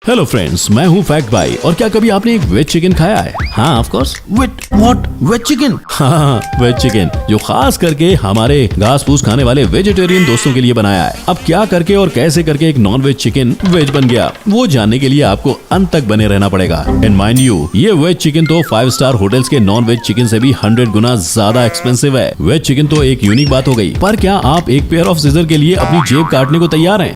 Hello friends, मैं हूँ fact भाई। और क्या कभी आपने एक वेज चिकन खाया है? हाँ, ऑफ कोर्स। Veg chicken? हाँ, वेज चिकन, जो खास करके हमारे घास फूस खाने वाले वेजिटेरियन दोस्तों के लिए बनाया है। अब क्या करके और कैसे करके एक नॉन वेज चिकन वेज बन गया, वो जानने के लिए आपको अंत तक बने रहना पड़ेगा। एंड माइंड यू, ये वेज चिकन तो 5 स्टार होटल्स के नॉन वेज चिकन से भी 100 गुना ज्यादा एक्सपेंसिव है। वेज चिकन तो एक यूनिक बात हो गई, पर क्या आप एक पेयर ऑफ सीजर के लिए अपनी जेब काटने को तैयार हैं?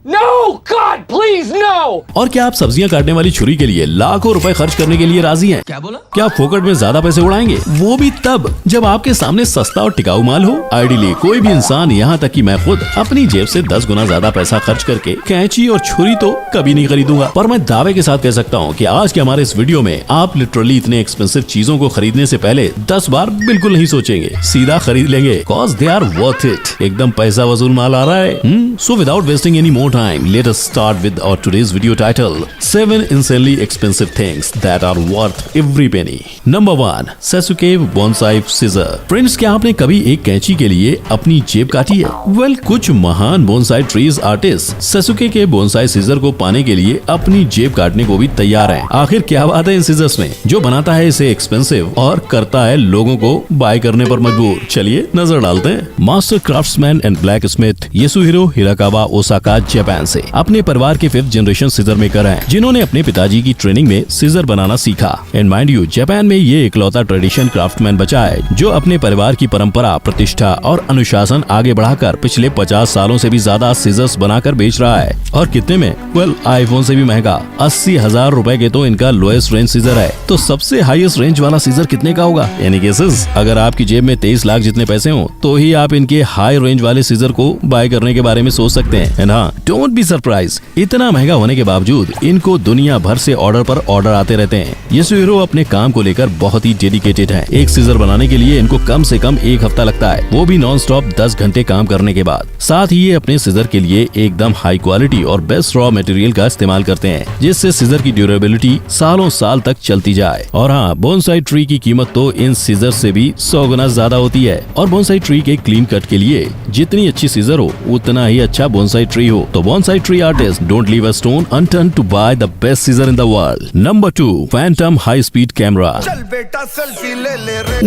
God, please, no! और क्या आप सब्जियां काटने वाली छुरी के लिए लाखों रुपए खर्च करने के लिए राजी हैं? क्या बोला? क्या आप फोकट में ज्यादा पैसे उड़ाएंगे, वो भी तब जब आपके सामने सस्ता और टिकाऊ माल हो? आइडियली कोई भी इंसान, यहाँ तक कि मैं खुद, अपनी जेब से 10 गुना ज्यादा पैसा खर्च करके कैंची और छुरी तो कभी नहीं खरीदूंगा। पर मैं दावे के साथ कह सकता हूँ कि आज के हमारे इस वीडियो में आप लिटरली इतने एक्सपेंसिव चीजों को खरीदने से पहले 10 बार बिल्कुल नहीं सोचेंगे, सीधा खरीद लेंगे, cause they are worth it. एकदम पैसा वसूल माल आ रहा है। So without wasting any more time, let us start with our today's video title: 7 insanely expensive things that are worth every penny. Number 1, Sasuke Bonsai Scissor. Friends, क्या आपने कभी एक कैंची के लिए अपनी जेब काटी है? Well, कुछ महान बोनसाई ट्रीज आर्टिस्ट Sasuke के बोनसाई सीजर को पाने के लिए अपनी जेब काटने को भी तैयार हैं। आखिर क्या बात है इन सीजर्स में जो बनाता है इसे एक्सपेंसिव और करता है लोगों को बाय करने पर मजबूर? चलिए नजर डालते हैं। Master craftsman and blacksmith Yasuhiro Hirakawa Osaka Japan से अपने परिवार के 5th जनरेशन सीजर मेकर हैं, जिन्होंने अपने पिताजी की ट्रेनिंग में सीजर बनाना सीखा। एंड माइंड यू, जापान में ये इकलौता ट्रेडिशन क्राफ्टमैन बचा है जो अपने परिवार की परंपरा, प्रतिष्ठा और अनुशासन आगे बढ़ाकर पिछले 50 सालों से भी ज्यादा सीजर्स बनाकर बेच रहा है। और कितने में? वेल, आईफोन से भी महंगा 80,000 रुपए के तो इनका लोएस्ट रेंज सीजर है। तो सबसे हाईएस्ट रेंज वाला सीजर कितने का होगा? एनी केसेस, अगर आपकी जेब में 23 लाख जितने पैसे हो तो ही आप इनके हाई रेंज वाले सीजर को बाय करने के बारे में सोच सकते हैं। एंड हाँ, डोंट बी सरप्राइज, इतना महंगा होने के बावजूद इनको दुनिया भर से ऑर्डर पर ऑर्डर आते रहते हैं। येसुहिरो अपने काम को लेकर बहुत ही डेडिकेटेड है। एक सीजर बनाने के लिए इनको कम से कम 1 हफ्ता लगता है, वो भी नॉन स्टॉप 10 घंटे काम करने के बाद। साथ ही ये अपने सीजर के लिए एकदम हाई क्वालिटी और बेस्ट रॉ मटेरियल का इस्तेमाल करते हैं, जिससे सीजर की ड्यूरेबिलिटी सालों साल तक चलती जाए। और हाँ, बोनसाई ट्री की कीमत तो इन सीजर से भी 100 गुना ज्यादा होती है। और बोनसाई ट्री के क्लीन कट के लिए जितनी अच्छी सीजर हो उतना ही अच्छा बोनसाई ट्री हो। तो bonsai tree artist don't leave a stone unturned to buy the best scissor in the world. Number 2, Phantom high speed camera. चल बेटा सेल्फी ले ले रे।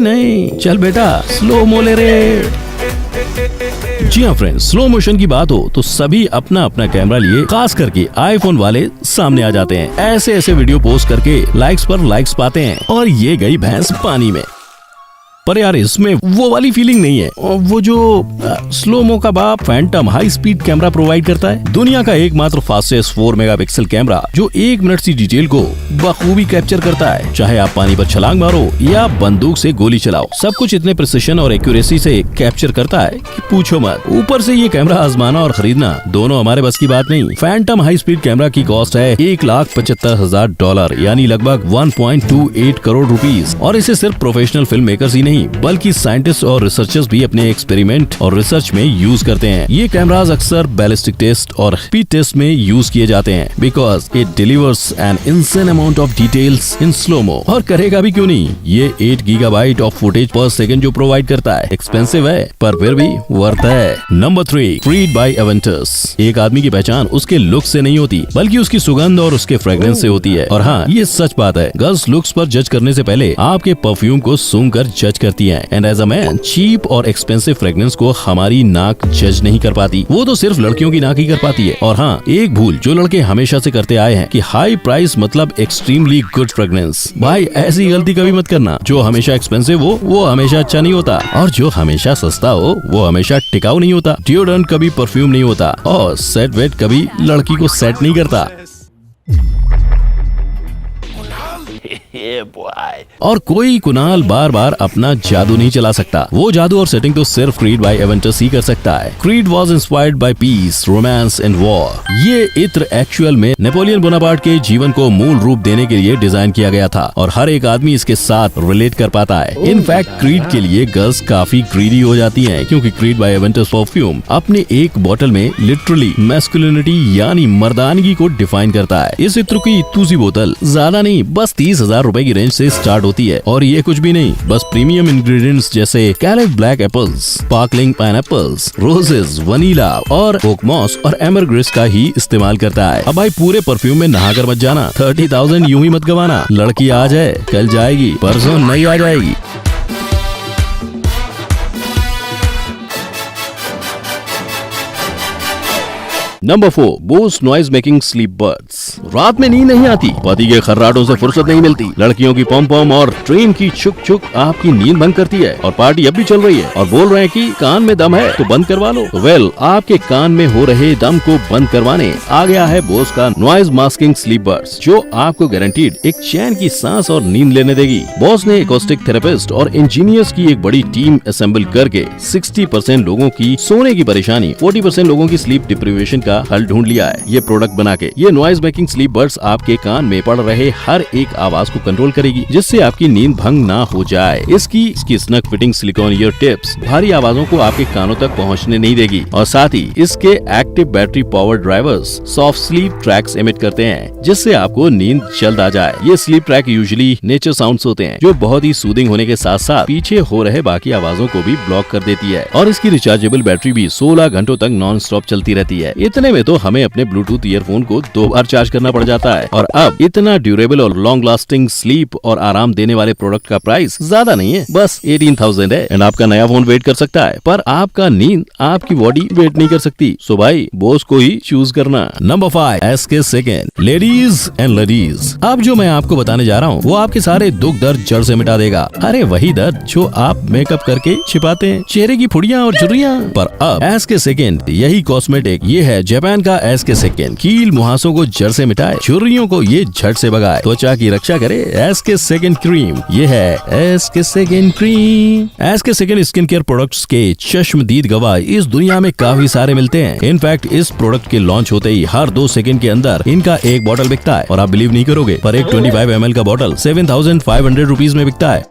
नहीं, चल बेटा स्लो मो ले रे। जी हाँ फ्रेंड्स, स्लो मोशन की बात हो तो सभी अपना अपना कैमरा लिए, खास करके आईफोन वाले सामने आ जाते हैं। ऐसे वीडियो पोस्ट करके लाइक्स पर लाइक्स पाते हैं और ये गई भैंस पानी में। पर यार, इसमें वो वाली फीलिंग नहीं है वो जो स्लोमो का बाप Phantom high speed camera provide करता है। दुनिया का एकमात्र फास्टेस्ट 4 मेगापिक्सल कैमरा जो 1 मिनट की डिटेल को बखूबी कैप्चर करता है। चाहे आप पानी पर छलांग मारो या बंदूक से गोली चलाओ, सब कुछ इतने प्रिसिशन और एक्यूरेसी से कैप्चर करता है कि पूछो मत। ऊपर से ये कैमरा आजमाना और खरीदना दोनों हमारे बस की बात नहीं। फैंटम हाई स्पीड कैमरा की कॉस्ट है $1,75,000, यानी लगभग 1.28 करोड़ रुपीज। और इसे सिर्फ प्रोफेशनल फिल्म मेकर्स ही नहीं बल्कि साइंटिस्ट और रिसर्चर्स भी अपने एक्सपेरिमेंट और रिसर्च में यूज करते हैं। ये कैमरास अक्सर बैलिस्टिक टेस्ट और स्पीड टेस्ट में यूज किए जाते हैं because it delivers an insane amount of details in slomo. और करेगा भी क्यों नहीं, ये 8 gigabyte of footage per second जो प्रोवाइड करता है। एक्सपेंसिव है पर फिर भी वर्थ है। Number 3, Creed by Aventus. एक आदमी की पहचान उसके लुक से नहीं होती बल्कि उसकी सुगंध और उसके फ्रेग्रेंस से होती है। और हाँ, ये सच बात है, गर्ल्स लुक्स पर जज करने से पहले आपके परफ्यूम को सूंघ कर जज करती है। And as a man, cheap और एक्सपेंसिव फ्रेग्रेंस को हमारी नाक जज नहीं कर पाती, वो तो सिर्फ लड़कियों की नाक ही कर पाती है। और हाँ, एक भूल जो लड़के हमेशा से करते आए हैं कि हाई प्राइस मतलब एक्सट्रीमली गुड फ्रेग्रेंस। भाई, ऐसी गलती कभी मत करना। जो हमेशा एक्सपेंसिव हो वो हमेशा अच्छा नहीं होता, और जो हमेशा सस्ता हो वो हमेशा टिकाऊ नहीं होता। डिओड्रेंट कभी परफ्यूम नहीं होता, और सेट वेट कभी लड़की को सेट नहीं करता। और कोई कुणाल बार बार अपना जादू नहीं चला सकता। वो जादू और सेटिंग तो सिर्फ क्रीड बाय एवेंटर्स ही कर सकता है। Creed was inspired by peace, romance and war. ये इत्र एक्चुअल में नेपोलियन बोनापार्ट के जीवन को मूल रूप देने के लिए डिजाइन किया गया था, और हर एक आदमी इसके साथ रिलेट कर पाता है। इनफैक्ट क्रीड के लिए गर्ल्स काफी ग्रीडी हो जाती हैं, क्योंकि क्रीड बाय एवेंटर्स परफ्यूम अपने एक बोतल में लिटरली मैस्कुलिनिटी यानी मर्दानगी को डिफाइन करता है। इस इत्र की इतूसी बोतल ज्यादा नहीं, बस 30,000 रुपए की रेंज से स्टार्ट होती है। और ये कुछ भी नहीं, बस प्रीमियम इंग्रेडिएंट्स जैसे कैलेट black apples, sparkling pineapples, roses, vanilla और ओक मॉस और एमरग्रेस का ही इस्तेमाल करता है। अब भाई पूरे परफ्यूम में नहाकर मत जाना, 30,000 यूं ही मत गवाना। लड़की आ जाए कल जाएगी, परसों नहीं आ जाएगी। Number 4, Bose noise making sleep birds. रात में नींद नहीं आती, पति के खर्राटों से फुर्सत नहीं मिलती, लड़कियों की पम पम और ट्रेन की छुक छुक आपकी नींद भंग करती है, और पार्टी अब भी चल रही है और बोल रहे हैं कि कान में दम है तो बंद करवा लो। वेल, आपके कान में हो रहे दम को बंद करवाने आ गया है बोस का नॉइज मास्किंग स्लीप बर्ड्स, जो आपको गारंटीड एक चैन की सांस और नींद लेने देगी। बॉस ने एकॉस्टिक थेरेपिस्ट और इंजीनियर्स की एक बड़ी टीम असेंबल करके 60% लोगों की सोने की परेशानी, 40% लोगों की स्लीप डिप्रीवेशन का हल ढूंढ लिया है ये प्रोडक्ट बना के। ये नॉइज मेकिंग स्लीप बर्ड्स आपके कान में पड़ रहे हर एक आवाज को कंट्रोल करेगी, जिससे आपकी नींद भंग ना हो जाए। इसकी snug fitting silicon year tips भारी आवाजों को आपके कानों तक पहुंचने नहीं देगी, और साथ ही इसके active battery power drivers soft sleep tracks emit करते हैं, जिससे आपको नींद जल्द आ जाए। ये sleep track usually nature sounds होते हैं, जो बहुत ही सूदिंग होने के साथ साथ पीछे हो रहे बाकी आवाजों को भी ब्लॉक कर देती है, और इसकी रिचार्जेबल बैटरी भी 16 घंटों तक नॉन स्टॉप चलती रहती है। इतने में तो हमें अपने ब्लूटूथ ईयरफोन को 2 बार चार्ज करना पड़ जाता है। और अब इतना ड्यूरेबल और लॉन्ग लास्टिंग स्लीप और आराम देने वाले प्रोडक्ट का प्राइस ज्यादा नहीं है, बस 18,000 है। एंड आपका नया फोन वेट कर सकता है, पर आपका नींद, आपकी बॉडी वेट नहीं कर सकती। सो भाई, बोस को ही चूज करना। Number 5, SK second. Ladies and ladies, अब जो मैं आपको बताने जा रहा हूँ वो आपके सारे दुख दर्द जड़ से मिटा देगा। अरे वही दर्द जो आप मेकअप करके छिपाते हैं, चेहरे की फुड़ियाँ और झुर्रियाँ। पर अब SK सेकंड, यही कॉस्मेटिक, ये है जापान का SK सेकंड। कील मुहासों को जड़ से मिटाए, झुर्रियों को ये झट से भगाए, त्वचा की रक्षा करे। SK सेकंड क्रीम, ये है SK second cream. SK second skin care products के चश्मदीद गवाह इस दुनिया में काफी सारे मिलते हैं। इनफैक्ट इस प्रोडक्ट के लॉन्च होते ही हर 2 सेकंड के अंदर इनका एक बॉटल बिकता है, और आप बिलीव नहीं करोगे, पर एक 25 ml का बॉटल 7,500 रुपीज में बिकता है,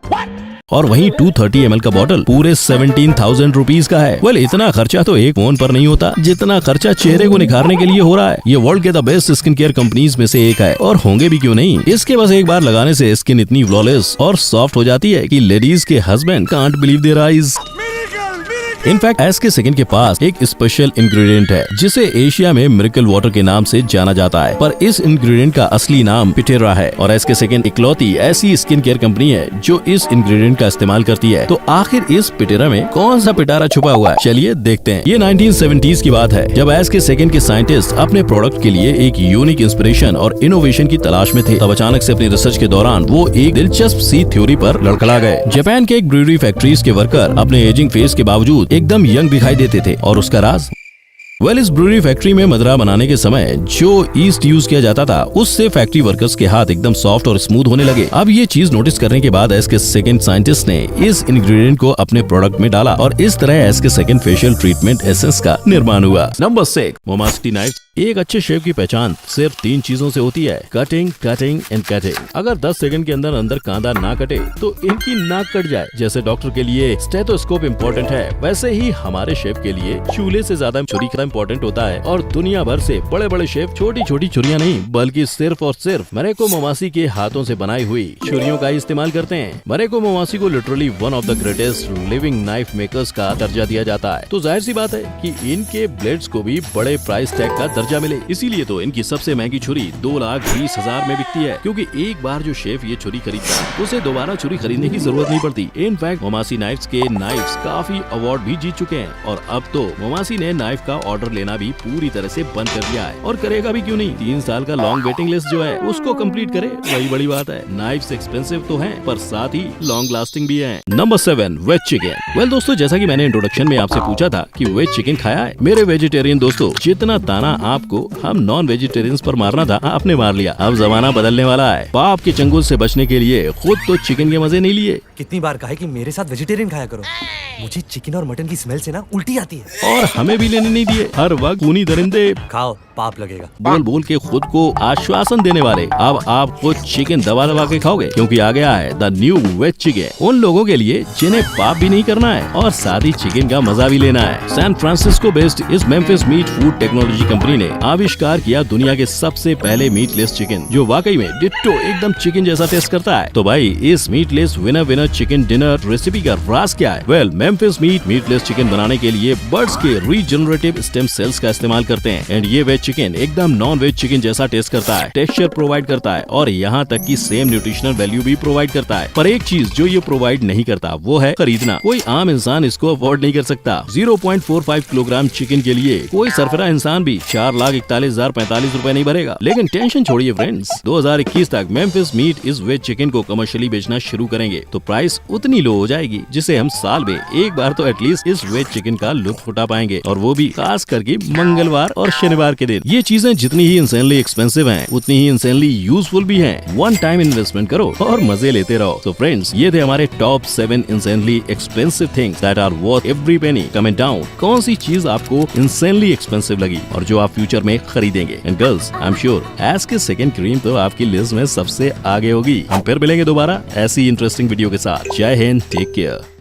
और वहीं 230 ml का बॉटल पूरे 17,000 रुपीज का है। वेल, इतना खर्चा तो एक फोन पर नहीं होता जितना खर्चा चेहरे को निखारने के लिए हो रहा है। ये वर्ल्ड के the best skin care companies में से एक है, और होंगे भी क्यों नहीं। इसके बस एक बार लगाने से स्किन इतनी फ्लॉलेस और सॉफ्ट हो जाती है कि लेडीज के husband can't believe their eyes. In fact SK second के पास एक स्पेशल इंग्रेडिएंट है, जिसे एशिया में मिरेकल वाटर के नाम से जाना जाता है, पर इस इंग्रेडिएंट का असली नाम पिटेरा है, और SK सेकंड इकलौती ऐसी स्किन केयर कंपनी है जो इस इंग्रेडिएंट का इस्तेमाल करती है। तो आखिर इस पिटेरा में कौन सा पिटारा छुपा हुआ है, चलिए देखते हैं। ये 1970s की बात है, जब SK सेकंड के साइंटिस्ट अपने प्रोडक्ट के लिए एक यूनिक इंस्पिरेशन और इनोवेशन की तलाश में थे। तब अचानक से अपनी रिसर्च के दौरान वो एक दिलचस्प सी थ्योरी पर लड़खड़ा गए। जापान के एक ब्रूअरी फैक्ट्रीज के वर्कर अपने एजिंग फेस के बावजूद एकदम यंग दिखाई देते थे, और उसका राज? इस ब्रूअरी फैक्ट्री में मदरा बनाने के समय जो ईस्ट यूज किया जाता था, उससे फैक्ट्री वर्कर्स के हाथ एकदम सॉफ्ट और स्मूथ होने लगे। अब ये चीज नोटिस करने के बाद SK सेकंड साइंटिस्ट ने इस इंग्रेडिएंट को अपने प्रोडक्ट में डाला, और इस तरह SK second facial treatment essence का निर्माण हुआ। नंबर 6, मोमास्टी नाइफ। एक अच्छे शेफ की पहचान सिर्फ 3 चीजों से होती है, कटिंग, कटिंग एंड कटिंग। अगर 10 सेकंड के अंदर कांदा ना कटे तो इनकी नाक कट जाए। जैसे डॉक्टर के लिए स्टेथोस्कोप इम्पोर्टेंट है, वैसे ही हमारे शेफ के लिए चूल्हे से ज्यादा छुरी का इम्पोर्टेंट होता है। और दुनिया भर से बड़े बड़े शेफ छोटी छोटी छुरियां नहीं, बल्कि सिर्फ और सिर्फ मरेको मोमासी के हाथों से बनाई हुई छुरियों का इस्तेमाल करते हैं। मरेको मोमासी को literally one of the greatest living knife makers का दर्जा दिया जाता है। तो जाहिर सी बात है कि इनके ब्लेड्स को भी बड़े प्राइस टैग का दर्जा मिले, इसीलिए तो इनकी सबसे महंगी छुरी 2,20,000 में बिकती है, क्योंकि एक बार जो शेफ ये छुरी खरीदता है उसे दोबारा छुरी खरीदने की जरूरत नहीं पड़ती। इनफैक्ट मोमासी नाइफ्स के नाइफ्स काफी अवार्ड भी जीत चुके हैं, और अब तो मोमासी ने नाइफ का ऑर्डर लेना भी पूरी तरह से बंद कर दिया है, और करेगा भी क्यों नहीं। 3 साल का लॉन्ग वेटिंग लिस्ट जो है उसको कंप्लीट करे, वही बड़ी बात है। नाइफ्स एक्सपेंसिव तो हैं, पर साथ ही लॉन्ग लास्टिंग भी है। Number 7, veg chicken. वेल दोस्तों, जैसा कि मैंने इंट्रोडक्शन में आपसे पूछा था कि वेज चिकन खाया है, मेरे वेजिटेरियन दोस्तों, जितना ताना आपको हम नॉन वेजिटेरियंस पर मारना था आपने मार लिया। अब जमाना बदलने वाला है। पाप के चंगुल से बचने के लिए खुद तो चिकन के मजे नहीं लिए। कितनी बार कहा है कि मेरे साथ वेजिटेरियन खाया करो, मुझे चिकन और मटन की स्मेल से ना उल्टी आती है। और हमें भी लेने नहीं दिए, हर वक्त खूनी दरिंदे। खाओ, पाप लगेगा। बोल बोल के खुद को आश्वासन देने वाले, अब आप खुद चिकन दबा दबा के खाओगे, क्योंकि आ गया है द न्यू वेज चिकन। उन लोगों के लिए जिन्हें पाप भी नहीं करना है और साथ ही चिकन का मजा भी लेना है। सैन फ्रांसिस्को बेस्ड इस Memphis meat food technology company ने आविष्कार किया दुनिया के सबसे पहले मीटलेस चिकन, जो वाकई में डिट्टो एकदम चिकन जैसा टेस्ट करता है। तो भाई इस meatless winner chicken dinner recipe का राज क्या है? Well, Memphis meet meatless chicken बनाने के लिए बर्ड्स के रीजनरेटिव स्टेम सेल्स का इस्तेमाल करते हैं एंड ये वेज चिकन एकदम नॉन वेज चिकन जैसा टेस्ट करता है, टेक्सचर प्रोवाइड करता है और यहाँ तक कि सेम न्यूट्रिशनल वैल्यू भी प्रोवाइड करता है। पर एक चीज जो ये प्रोवाइड नहीं करता वो है खरीदना। कोई आम इंसान इसको अफोर्ड नहीं कर सकता। 0.45 किलोग्राम चिकन के लिए कोई सरफरा इंसान भी 4,41,045 रुपए नहीं भरेगा। लेकिन टेंशन छोड़िए फ्रेंड्स, 2021 तक मेम्फिस मीट इस वेज चिकन को कमर्शियली बेचना शुरू करेंगे तो प्राइस उतनी लो हो जाएगी जिसे हम साल में एक बार तो एटलीस्ट इस वेज चिकन का लुत्फ उठा पाएंगे, और वो भी खास करके मंगलवार और शनिवार के दिन। ये चीजें जितनी ही इंसेनली एक्सपेंसिव हैं उतनी ही इंसेनली यूजफुल भी हैं। वन टाइम इन्वेस्टमेंट करो और मजे लेते रहो। तो फ्रेंड्स, ये थे हमारे top 7 insanely expensive things that are worth every penny. Comment down कौन सी चीज आपको इंसेनली एक्सपेंसिव लगी और जो आप फ्यूचर में खरीदेंगे। And girls, I am sure S के सेकंड क्रीम तो आपकी लिस्ट में सबसे आगे होगी। हम फिर मिलेंगे दोबारा ऐसी इंटरेस्टिंग वीडियो के साथ। जय हिंद, टेक केयर।